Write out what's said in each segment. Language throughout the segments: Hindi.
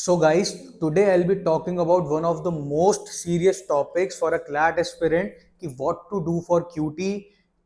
So guys, today I'll be talking about one of the most serious topics for a CLAT aspirant कि what to do for QT,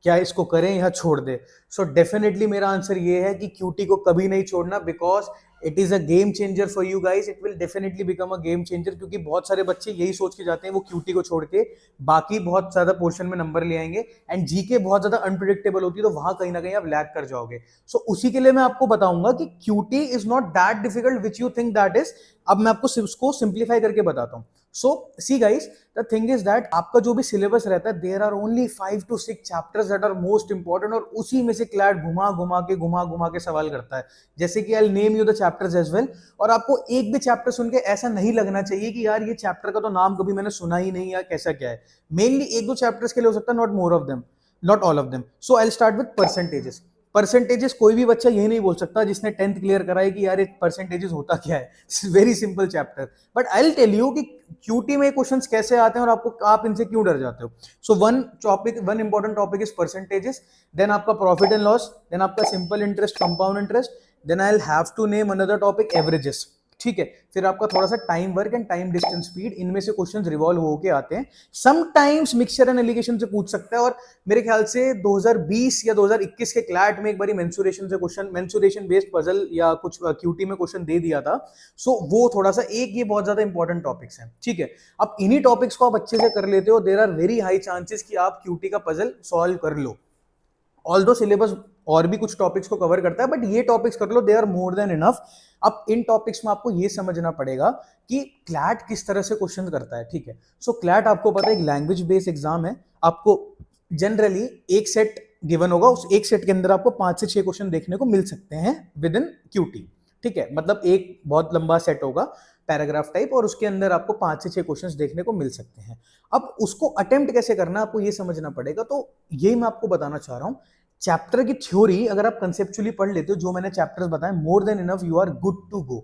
क्या इसको करें या छोड़ दे. So definitely मेरा आंसर ये है कि QT को कभी नहीं छोड़ना because it is a game changer for you guys. It will definitely become a game changer क्योंकि बहुत सारे बच्चे यही सोच के जाते हैं वो QT को छोड़ के बाकी बहुत ज्यादा पोर्शन में नंबर ले आएंगे एंड जीके बहुत ज्यादा अनप्रिडिक्टेबल होती है तो वहां कहीं ना कहीं आप लैग कर जाओगे. सो उसी के लिए मैं आपको बताऊंगा कि QT is not that difficult which you think that is. अब मैं आपको उसको सिंप्लीफाई करके बताता हूं. So see guys, the thing is that आपका जो भी सिलेबस रहता है there are only 5 to 6 chapters that are most important और उसी में से क्लैट घुमा घुमा के सवाल करता है. जैसे कि I name you the chapters as well और आपको एक भी चैप्टर सुन के ऐसा नहीं लगना चाहिए कि यार ये चैप्टर का तो नाम कभी मैंने सुना ही नहीं या कैसा क्या है. मेनली एक दो चैप्टर्स के लिए हो सकता है, not more of them, not all of them. So I start with percentages. Percentages कोई भी बच्चा ये नहीं बोल सकता जिसने 10th क्लियर करा है कि यार ये परसेंटेजेस होता क्या है. Very simple chapter. But I will tell you कि क्यूटी में क्वेश्चंस कैसे आते हैं और आपको आप इनसे क्यों डर जाते हो. So one important topic is percentages. Then आपका प्रॉफिट एंड लॉस. देन आपका simple interest, compound interest. Then I will have to name another topic averages. ठीक है. फिर आपका थोड़ा सा time work and time distance speed. इनमें से क्वेश्चंस रिवॉल्व होके आते हैं. समटाइम्स मिक्सचर एंड एलिगेशन से पूछ सकता है और मेरे ख्याल से 2020 या 2021 के क्लैट में एक बार मेंसुरेशन से क्वेश्चन, मेंसुरेशन बेस्ड पजल या कुछ क्यूटी में क्वेश्चन दे दिया था. सो वो थोड़ा सा एक ये बहुत ज्यादा इंपॉर्टेंट टॉपिक्स हैं. ठीक है. अब इन्हीं टॉपिक्स को आप अच्छे से कर लेते हो, there are very high chances कि आप क्यूटी का पजल सॉल्व कर लो. ऑल्दो सिलेबस और भी कुछ टॉपिक्स को कवर करता है बट ये टॉपिक्स कर लो, they are more than enough. अब इन टॉपिक्स में आपको ये समझना पड़ेगा कि क्लैट किस तरह से क्वेश्चन करता है. ठीक है. सो क्लैट आपको पता है एक लैंग्वेज बेस्ड एग्जाम है. आपको जनरली एक सेट गिवन होगा, उस एक सेट के अंदर आपको 5 से 6 क्वेश्चन देखने को मिल सकते हैं विद इन क्यूटी. ठीक है. मतलब एक बहुत लंबा सेट होगा पैराग्राफ टाइप और उसके अंदर आपको 5 से 6 क्वेश्चंस देखने को मिल सकते हैं. अब उसको अटेम्प्ट कैसे करना है आपको ये समझना पड़ेगा. तो ये मैं आपको बताना चाह रहा हूं. चैप्टर की थ्योरी अगर आप कंसेप्चुअली पढ़ लेते हो, जो मैंने चैप्टर्स बताए, more than enough, you are good to go.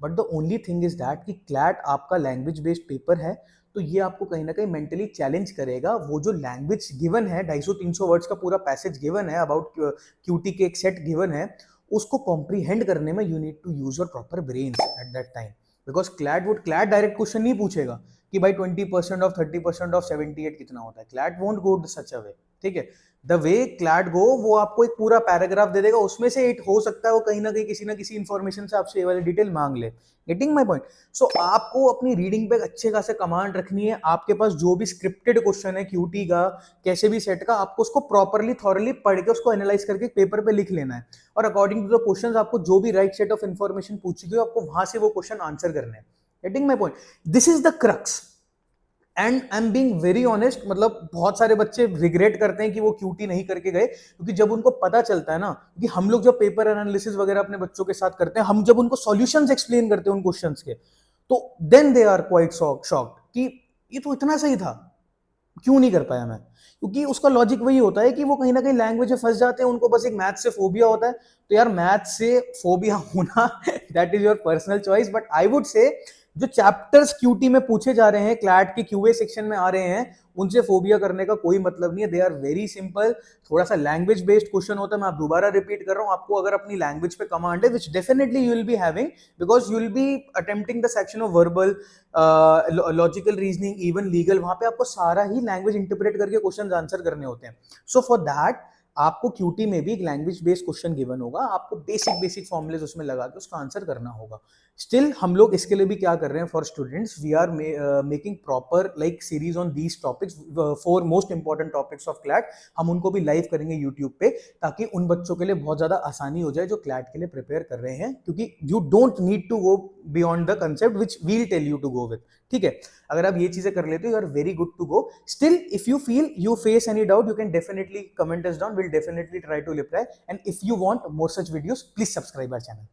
But the only thing is that कि क्लैट आपका लैंग्वेज बेस्ड पेपर है तो ये आपको कहीं ना कहीं मेंटली चैलेंज करेगा. वो जो लैंग्वेज गिवन है, 250-300 वर्ड्स का पूरा पैसेज गिवन है, अबाउट क्यूटी के एक सेट गिवन है, उसको कॉम्प्रीहेंड करने में you need to use your proper brains at that time. Because CLAT direct question नहीं पूछेगा कि भाई 20% ऑफ 30% ऑफ 78 कितना होता है. क्लैट वोंट गो सच अ वे. ठीक है. द वे क्लैट गो, वो आपको एक पूरा पैराग्राफ दे देगा, उसमें से इट हो सकता है वो कहीं ना किसी इंफॉर्मेशन से आपसे ये वाली डिटेल मांग ले. Getting my point. सो आपको अपनी रीडिंग पे अच्छे खासे कमांड रखनी है. आपके पास जो भी स्क्रिप्टेड क्वेश्चन है क्यूटी का, कैसे भी सेट का, आपको उसको प्रॉपरली थॉरली पढ़ के उसको एनालाइज करके पेपर पे लिख लेना है और अकॉर्डिंग टू द क्वेश्चन आपको जो भी राइट सेट ऑफ इन्फॉर्मेशन पूछी गई आपको वहां से वो क्वेश्चन आंसर करने हैं. Getting my point. This is the crux. And I am being very honest, मतलब बहुत सारे बच्चे रिग्रेट करते हैं कि वो क्यूटी नहीं करके गए क्योंकि जब उनको पता चलता है ना कि हम लोग जब पेपर एनालिसिस वगैरह अपने बच्चों के साथ करते हैं, हम जब उनको सॉल्यूशंस एक्सप्लेन करते हैं उन क्वेश्चंस के, तो then they are quite shocked कि ये तो इतना सही था, क्यों नहीं कर पाया मैं. क्योंकि उसका लॉजिक वही होता है कि वो कहीं ना कहीं लैंग्वेज में फंस जाते हैं, उनको बस एक मैथ से फोबिया होता है. तो यार मैथ से फोबिया होना that is your personal choice. But I would say जो चैप्टर्स क्यूटी में पूछे जा रहे हैं, क्लैट के क्यूए सेक्शन में आ रहे हैं, उनसे फोबिया करने का कोई मतलब नहीं है. They are very simple. थोड़ा सा लैंग्वेज बेस्ड क्वेश्चन होता है. मैं दोबारा रिपीट कर रहा हूं, आपको अगर अपनी लैंग्वेज पे कमांड है, विच definitely you will be having because you will be attempting the section of verbal, logical reasoning, even legal, वहां पे आपको सारा ही लैंग्वेज इंटरप्रेट करके क्वेश्चन आंसर करने होते हैं. सो फॉर दैट आपको क्यूटी में भी एक लैंग्वेज बेस्ड क्वेश्चन गिवन होगा, आपको बेसिक फॉर्मुलेज उसमें लगा के उसका आंसर करना होगा. स्टिल हम लोग इसके लिए भी क्या कर रहे हैं, for students we are making proper like series on these topics, 4 most important topics of CLAT. हम उनको भी लाइव करेंगे यूट्यूब पे ताकि उन बच्चों के लिए बहुत ज्यादा आसानी हो जाए जो क्लैट के लिए प्रिपेयर कर रहे हैं, क्योंकि you don't need to go beyond the concept which will tell you to go with. ठीक है. अगर आप ये चीजें कर लेते हो, you are very good to go. Still if you feel you face any doubt, you can definitely comment us down. We'll definitely try to reply. And if you want more such videos, please subscribe our channel.